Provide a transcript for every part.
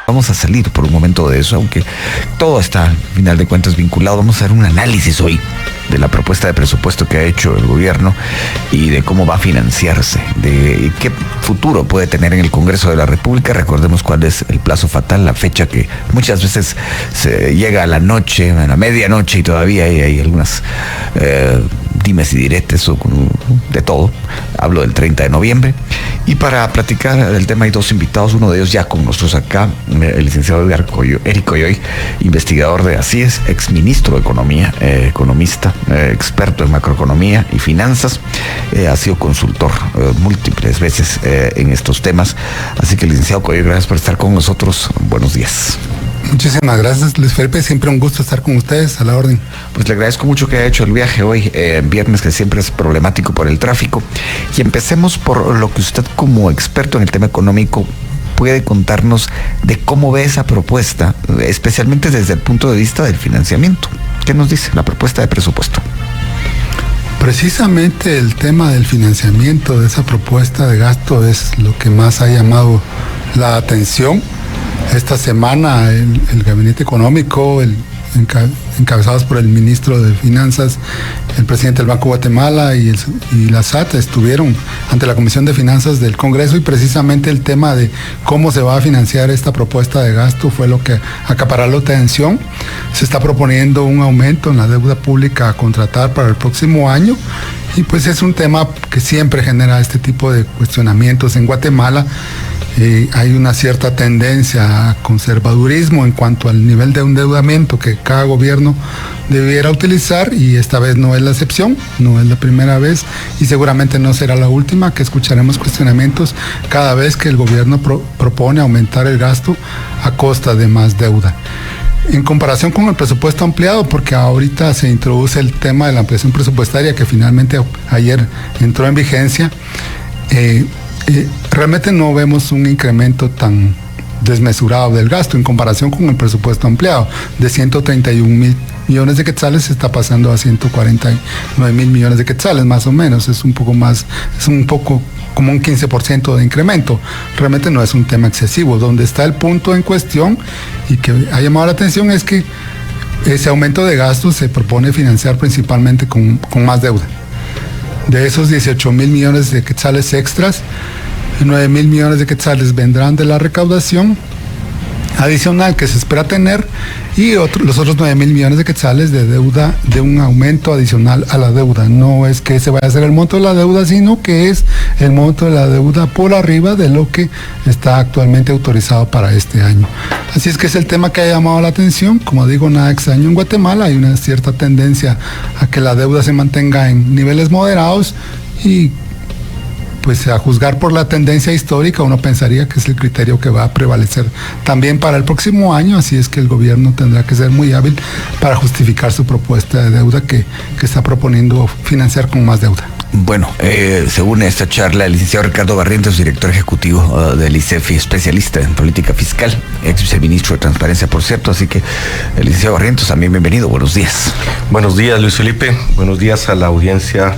Vamos a salir por un momento de eso, aunque todo está, al final de cuentas, vinculado. Vamos a hacer un análisis hoy de la propuesta de presupuesto que ha hecho el gobierno y de cómo va a financiarse, de qué futuro puede tener en el Congreso de la República. Recordemos cuál es el plazo fatal, la fecha que muchas veces se llega a la noche, a la medianoche, y todavía hay algunas dimes y diretes de todo. Hablo del 30 de noviembre. Y para platicar del tema hay dos invitados, uno de ellos ya con nosotros acá, el licenciado Eric Coyoy, investigador de ACIES, exministro de Economía, economista, experto en macroeconomía y finanzas, ha sido consultor múltiples veces en estos temas. Así que, licenciado Coyoy, gracias por estar con nosotros. Buenos días. Muchísimas gracias, Luis Felipe, siempre un gusto estar con ustedes, a la orden. Pues le agradezco mucho que haya hecho el viaje hoy, viernes, que siempre es problemático por el tráfico. Y empecemos por lo que usted, como experto en el tema económico, puede contarnos de cómo ve esa propuesta, especialmente desde el punto de vista del financiamiento. ¿Qué nos dice la propuesta de presupuesto? Precisamente el tema del financiamiento de esa propuesta de gasto es lo que más ha llamado la atención. Esta semana el Gabinete Económico, encabezados por el ministro de Finanzas, el presidente del Banco de Guatemala y la SAT, estuvieron ante la Comisión de Finanzas del Congreso, y precisamente el tema de cómo se va a financiar esta propuesta de gasto fue lo que acaparó la atención. Se está proponiendo un aumento en la deuda pública a contratar para el próximo año, y pues es un tema que siempre genera este tipo de cuestionamientos en Guatemala. Hay una cierta tendencia a conservadurismo en cuanto al nivel de endeudamiento que cada gobierno debiera utilizar, y esta vez no es la excepción, no es la primera vez y seguramente no será la última que escucharemos cuestionamientos cada vez que el gobierno propone aumentar el gasto a costa de más deuda. En comparación con el presupuesto ampliado, porque ahorita se introduce el tema de la ampliación presupuestaria que finalmente ayer entró en vigencia, realmente no vemos un incremento tan desmesurado del gasto en comparación con el presupuesto ampliado. De 131,000 millones de quetzales se está pasando a 149,000 millones de quetzales, más o menos. Es un poco como un 15% de incremento. Realmente no es un tema excesivo. Donde está el punto en cuestión y que ha llamado la atención es que ese aumento de gastos se propone financiar principalmente con más deuda. De esos 18,000 millones de quetzales extras, 9,000 millones de quetzales vendrán de la recaudación adicional que se espera tener, y los otros 9,000 millones de quetzales de deuda, de un aumento adicional a la deuda. No es que se vaya a hacer el monto de la deuda, sino que es el monto de la deuda por arriba de lo que está actualmente autorizado para este año. Así es que es el tema que ha llamado la atención. Como digo, nada extraño en Guatemala, hay una cierta tendencia a que la deuda se mantenga en niveles moderados, y pues a juzgar por la tendencia histórica uno pensaría que es el criterio que va a prevalecer también para el próximo año. Así es que el gobierno tendrá que ser muy hábil para justificar su propuesta de deuda que está proponiendo financiar con más deuda. Bueno, según esta charla, el licenciado Ricardo Barrientos, director ejecutivo del ICEFI, especialista en política fiscal, ex viceministro de Transparencia, por cierto. Así que, el licenciado Barrientos, también bienvenido. Buenos días. Buenos días, Luis Felipe. Buenos días a la audiencia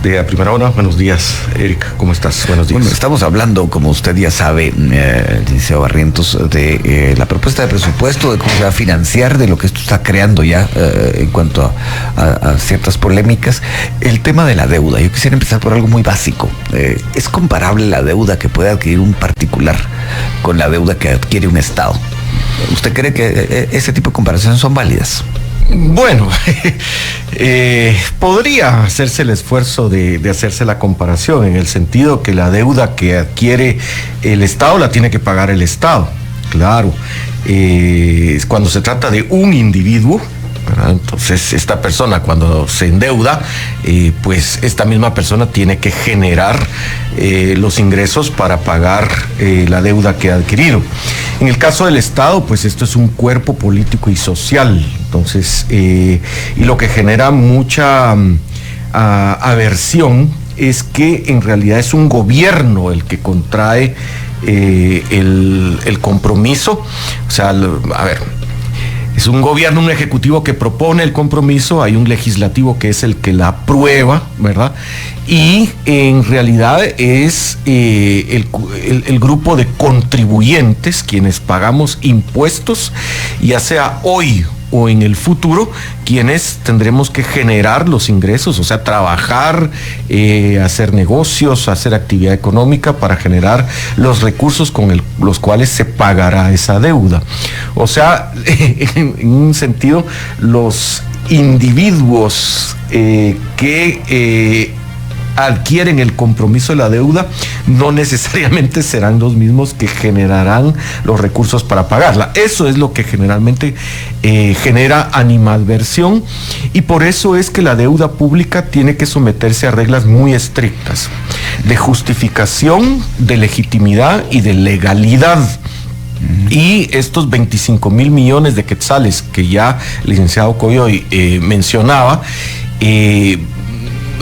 de A Primera Hora. Buenos días, Eric. ¿Cómo estás? Buenos días. Bueno, estamos hablando, como usted ya sabe, licenciado Barrientos, de la propuesta de presupuesto, de cómo se va a financiar, de lo que esto está creando ya en cuanto a ciertas polémicas. El tema de la deuda. Yo quisiera empezar por algo muy básico. ¿Es comparable la deuda que puede adquirir un particular con la deuda que adquiere un Estado? ¿Usted cree que ese tipo de comparaciones son válidas? Bueno, podría hacerse el esfuerzo de hacerse la comparación, en el sentido que la deuda que adquiere el Estado la tiene que pagar el Estado. Claro, cuando se trata de un individuo, ¿verdad? Entonces esta persona, cuando se endeuda, pues esta misma persona tiene que generar los ingresos para pagar la deuda que ha adquirido. En el caso del Estado, pues esto es un cuerpo político y social. Entonces, y lo que genera mucha aversión es que en realidad es un gobierno el que contrae el compromiso. O sea, a ver, Es un gobierno, un ejecutivo que propone el compromiso, hay un legislativo que es el que la aprueba, ¿verdad? Y en realidad es el grupo de contribuyentes quienes pagamos impuestos, ya sea hoy o en el futuro, quienes tendremos que generar los ingresos, o sea, trabajar, hacer negocios, hacer actividad económica para generar los recursos con los cuales se pagará esa deuda. O sea, en un sentido, los individuos que adquieren el compromiso de la deuda no necesariamente serán los mismos que generarán los recursos para pagarla. Eso es lo que generalmente genera animadversión, y por eso es que la deuda pública tiene que someterse a reglas muy estrictas de justificación, de legitimidad y de legalidad. Y estos 25,000 millones de quetzales que ya el licenciado Coyoy mencionaba,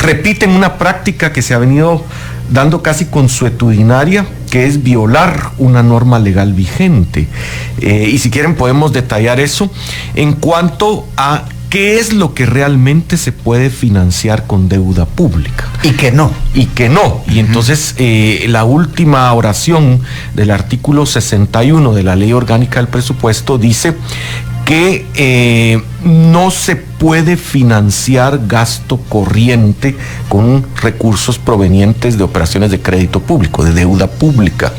repiten una práctica que se ha venido dando casi consuetudinaria, que es violar una norma legal vigente. Y si quieren podemos detallar eso en cuanto a qué es lo que realmente se puede financiar con deuda pública. Y que no. Y entonces la última oración del artículo 61 de la Ley Orgánica del Presupuesto dice que no se puede financiar gasto corriente con recursos provenientes de operaciones de crédito público, de deuda pública.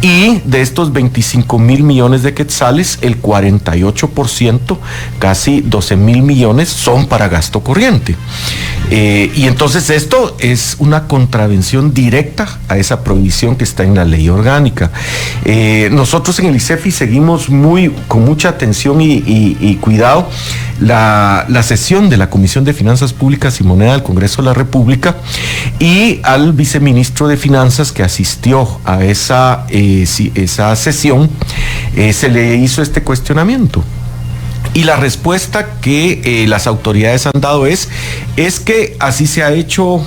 Y de estos 25,000 millones de quetzales, el 48%, casi 12,000 millones, son para gasto corriente. Y entonces esto es una contravención directa a esa prohibición que está en la ley orgánica. Nosotros en el ICEFI seguimos con mucha atención y cuidado la sesión de la Comisión de Finanzas Públicas y Moneda del Congreso de la República, y al viceministro de Finanzas que asistió a esa sesión, se le hizo este cuestionamiento. Y la respuesta que las autoridades han dado es que así se ha hecho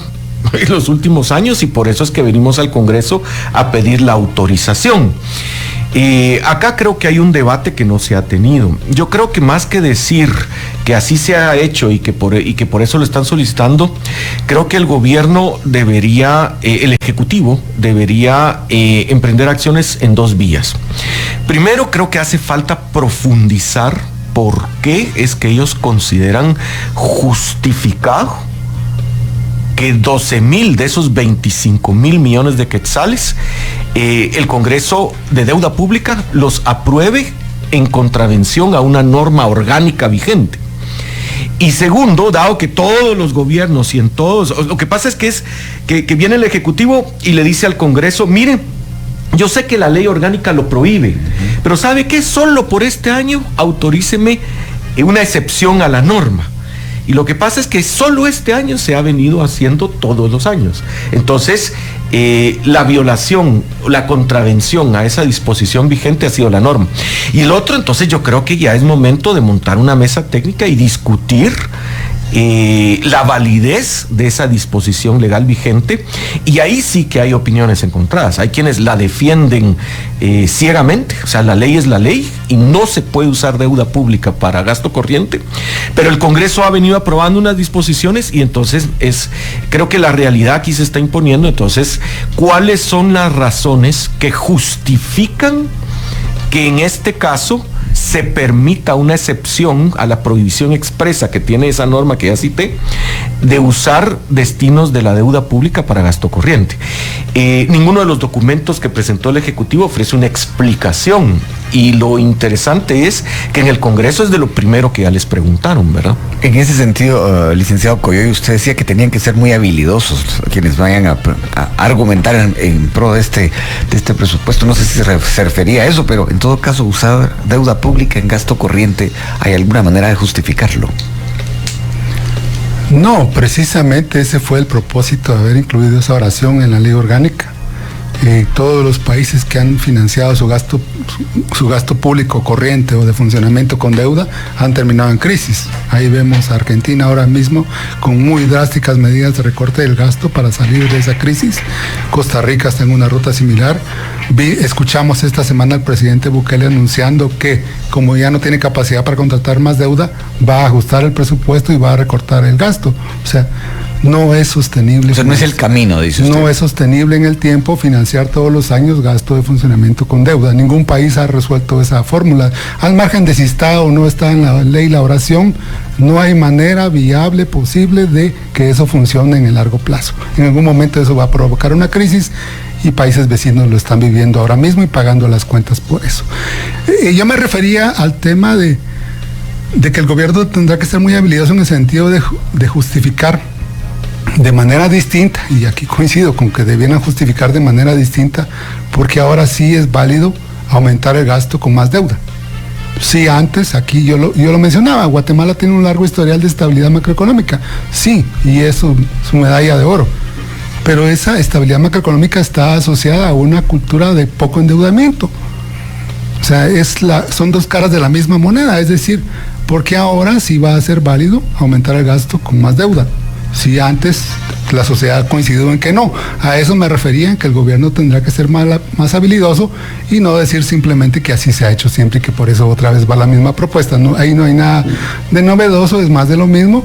en los últimos años, y por eso es que venimos al Congreso a pedir la autorización. Acá creo que hay un debate que no se ha tenido. Yo creo que más que decir que así se ha hecho y que por eso lo están solicitando, creo que el gobierno debería, el Ejecutivo debería emprender acciones en dos vías. Primero, creo que hace falta profundizar por qué es que ellos consideran justificado que 12,000 de esos 25,000 millones de quetzales, el Congreso de Deuda Pública los apruebe en contravención a una norma orgánica vigente. Y segundo, dado que todos los gobiernos y en todos, lo que pasa es que viene el Ejecutivo y le dice al Congreso, miren, yo sé que la ley orgánica lo prohíbe, pero ¿sabe qué? Solo por este año autoríceme una excepción a la norma. Y lo que pasa es que solo este año se ha venido haciendo todos los años. Entonces, la violación, la contravención a esa disposición vigente ha sido la norma. Y el otro, entonces yo creo que ya es momento de montar una mesa técnica y discutir la validez de esa disposición legal vigente, y ahí sí que hay opiniones encontradas. Hay quienes la defienden ciegamente, o sea, la ley es la ley y no se puede usar deuda pública para gasto corriente, pero el Congreso ha venido aprobando unas disposiciones y entonces creo que la realidad aquí se está imponiendo. Entonces, ¿cuáles son las razones que justifican que en este caso se permita una excepción a la prohibición expresa que tiene esa norma que ya cité, de usar destinos de la deuda pública para gasto corriente? Ninguno de los documentos que presentó el Ejecutivo ofrece una explicación, y lo interesante es que en el Congreso es de lo primero que ya les preguntaron, ¿verdad? En ese sentido, licenciado Coyoy, usted decía que tenían que ser muy habilidosos quienes vayan a argumentar en pro de este presupuesto. No sé si se refería a eso, pero en todo caso, usar deuda pública en gasto corriente, ¿hay alguna manera de justificarlo? No, precisamente ese fue el propósito de haber incluido esa oración en la ley orgánica. Todos los países que han financiado su gasto público corriente o de funcionamiento con deuda han terminado en crisis. Ahí vemos a Argentina ahora mismo con muy drásticas medidas de recorte del gasto para salir de esa crisis. Costa Rica está en una ruta similar. Escuchamos esta semana al presidente Bukele anunciando que, como ya no tiene capacidad para contratar más deuda, va a ajustar el presupuesto y va a recortar el gasto. O sea, no es sostenible. O sea, no es el camino, dice usted. No es sostenible en el tiempo financiar todos los años gasto de funcionamiento con deuda. Ningún país ha resuelto esa fórmula. Al margen de si está o no está en la ley la oración, no hay manera viable, posible, de que eso funcione en el largo plazo. En algún momento eso va a provocar una crisis y países vecinos lo están viviendo ahora mismo y pagando las cuentas por eso. Yo me refería al tema de que el gobierno tendrá que ser muy habilidoso en el sentido de justificar de manera distinta, y aquí coincido con que debieran justificar de manera distinta, porque ahora sí es válido aumentar el gasto con más deuda. Sí, antes, aquí yo lo mencionaba, Guatemala tiene un largo historial de estabilidad macroeconómica, sí, y es su medalla de oro, pero esa estabilidad macroeconómica está asociada a una cultura de poco endeudamiento. O sea, son dos caras de la misma moneda, es decir, porque ahora sí va a ser válido aumentar el gasto con más deuda. Si antes la sociedad ha coincidido en que no. A eso me refería, en que el gobierno tendrá que ser más habilidoso y no decir simplemente que así se ha hecho siempre y que por eso otra vez va la misma propuesta. No, ahí no hay nada de novedoso, es más de lo mismo,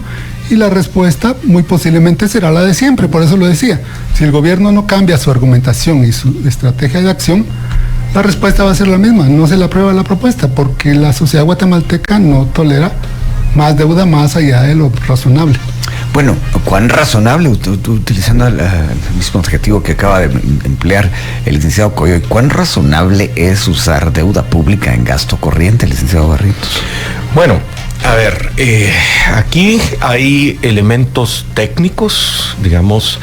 y la respuesta muy posiblemente será la de siempre. Por eso lo decía, si el gobierno no cambia su argumentación y su estrategia de acción, la respuesta va a ser la misma, no se le aprueba la propuesta, porque la sociedad guatemalteca no tolera más deuda más allá de lo razonable. Bueno, ¿cuán razonable, utilizando el mismo adjetivo que acaba de emplear el licenciado Coyoy, cuán razonable es usar deuda pública en gasto corriente, licenciado Barrientos? Bueno, a ver, aquí hay elementos técnicos, digamos,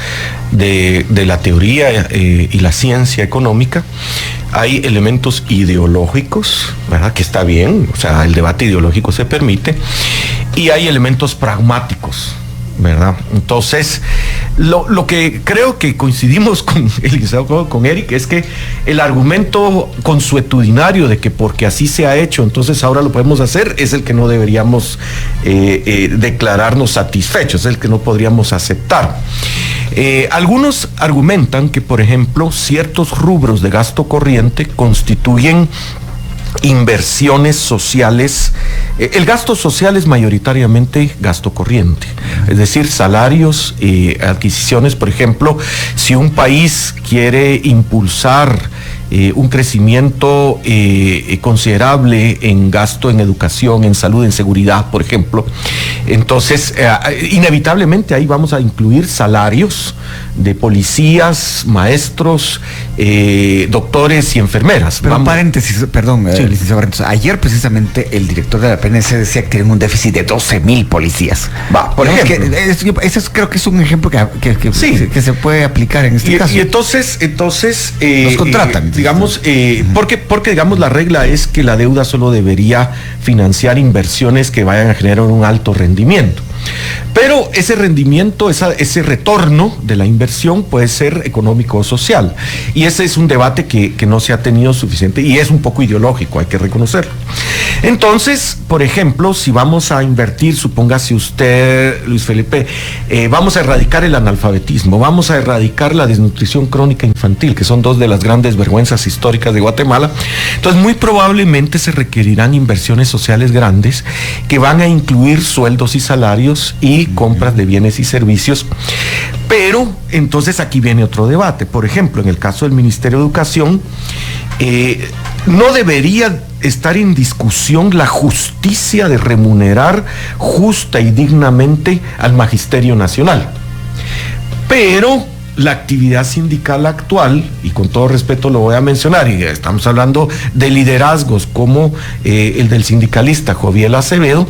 de la teoría y la ciencia económica. Hay elementos ideológicos, ¿verdad? Que está bien, o sea, el debate ideológico se permite. Y hay elementos pragmáticos, ¿verdad? Entonces, lo que creo que coincidimos con el licenciado, con Eric, es que el argumento consuetudinario de que porque así se ha hecho, entonces ahora lo podemos hacer, es el que no deberíamos declararnos satisfechos, es el que no podríamos aceptar. Algunos argumentan que, por ejemplo, ciertos rubros de gasto corriente constituyen inversiones sociales. El gasto social es mayoritariamente gasto corriente, es decir, salarios, adquisiciones. Por ejemplo, si un país quiere impulsar un crecimiento considerable en gasto en educación, en salud, en seguridad, por ejemplo, entonces inevitablemente ahí vamos a incluir salarios de policías, maestros, doctores y enfermeras. Pero paréntesis, perdón, sí. Licenciado Barrientos, ayer precisamente el director de la PNC decía que tienen un déficit de 12,000 policías. Por ejemplo. Ese creo que es un ejemplo que se puede aplicar en este caso. Y entonces los contratan. Digamos, porque digamos la regla es que la deuda solo debería financiar inversiones que vayan a generar un alto rendimiento. Pero ese rendimiento, ese retorno de la inversión puede ser económico o social. Y ese es un debate que no se ha tenido suficiente y es un poco ideológico, hay que reconocerlo. Entonces, por ejemplo, si vamos a invertir, supóngase usted, Luis Felipe, vamos a erradicar el analfabetismo, vamos a erradicar la desnutrición crónica infantil, que son dos de las grandes vergüenzas históricas de Guatemala, entonces muy probablemente se requerirán inversiones sociales grandes que van a incluir sueldos y salarios y compras de bienes y servicios. Pero entonces aquí viene otro debate. Por ejemplo, en el caso del Ministerio de Educación, no debería estar en discusión la justicia de remunerar justa y dignamente al Magisterio Nacional. Pero la actividad sindical actual, y con todo respeto lo voy a mencionar, y estamos hablando de liderazgos como el del sindicalista Joviel Acevedo,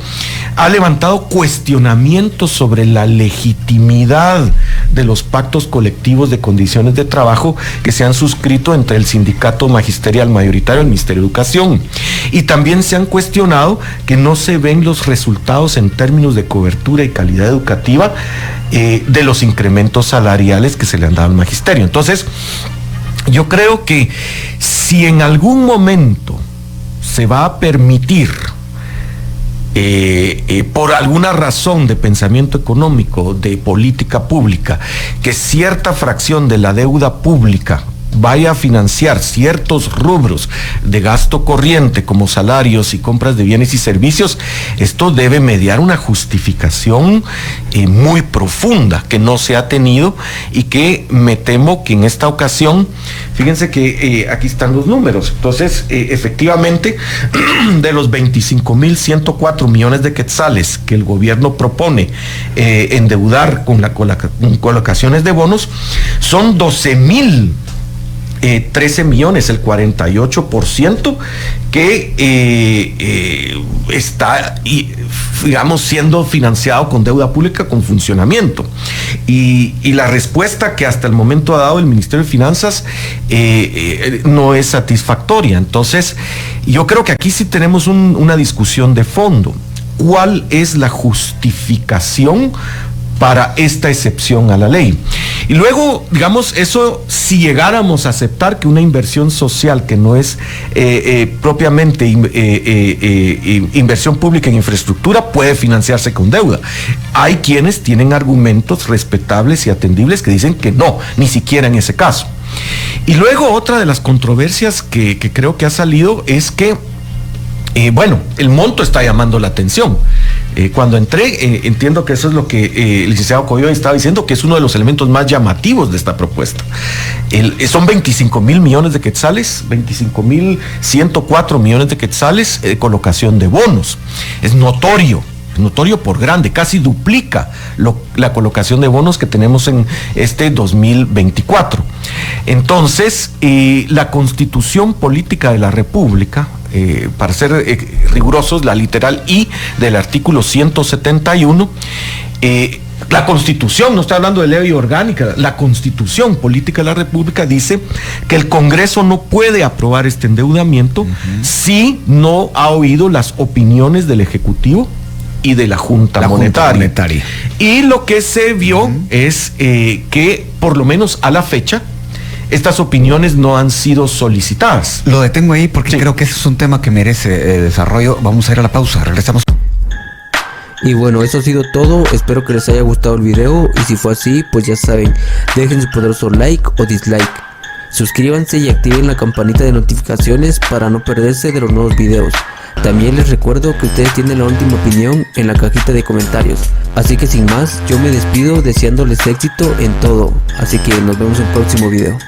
ha levantado cuestionamientos sobre la legitimidad de los pactos colectivos de condiciones de trabajo que se han suscrito entre el sindicato magisterial mayoritario y el Ministerio de Educación. Y también se han cuestionado que no se ven los resultados en términos de cobertura y calidad educativa de los incrementos salariales que se le han dado al magisterio. Entonces, yo creo que si en algún momento se va a permitir, por alguna razón de pensamiento económico, de política pública, que cierta fracción de la deuda pública vaya a financiar ciertos rubros de gasto corriente como salarios y compras de bienes y servicios, esto debe mediar una justificación muy profunda que no se ha tenido y que me temo que en esta ocasión, fíjense que aquí están los números. Entonces, efectivamente, de los 25.104 millones de quetzales que el gobierno propone endeudar con colocaciones de bonos, son 12.013 millones, el 48%, que está, digamos, siendo financiado con deuda pública con funcionamiento. Y la respuesta que hasta el momento ha dado el Ministerio de Finanzas no es satisfactoria. Entonces, yo creo que aquí sí tenemos una discusión de fondo. ¿Cuál es la justificación para esta excepción a la ley? Y luego, digamos, eso, si llegáramos a aceptar que una inversión social que no es propiamente inversión pública en infraestructura puede financiarse con deuda. Hay quienes tienen argumentos respetables y atendibles que dicen que no, ni siquiera en ese caso. Y luego otra de las controversias que creo que ha salido es que bueno, el monto está llamando la atención. Cuando entré, entiendo que eso es lo que el licenciado Coyoy estaba diciendo, que es uno de los elementos más llamativos de esta propuesta. Son 25.000 millones de quetzales, 25.104 millones de quetzales de colocación de bonos. Es notorio por grande, casi duplica la colocación de bonos que tenemos en este 2024. Entonces, la Constitución Política de la República, para ser rigurosos, la literal I del artículo 171, la Constitución, no estoy hablando de ley orgánica, la Constitución Política de la República dice que el Congreso no puede aprobar este endeudamiento si no ha oído las opiniones del Ejecutivo y de la Junta Monetaria. Y lo que se vio es que, por lo menos a la fecha, estas opiniones no han sido solicitadas. Lo detengo ahí porque creo que ese es un tema que merece desarrollo. Vamos a ir a la pausa, regresamos. Y bueno, eso ha sido todo. Espero que les haya gustado el video, y si fue así, pues ya saben, dejen su poderoso like o dislike. Suscríbanse y activen la campanita de notificaciones para no perderse de los nuevos videos. También les recuerdo que ustedes tienen la última opinión en la cajita de comentarios. Así que sin más, yo me despido deseándoles éxito en todo. Así que nos vemos en el próximo video.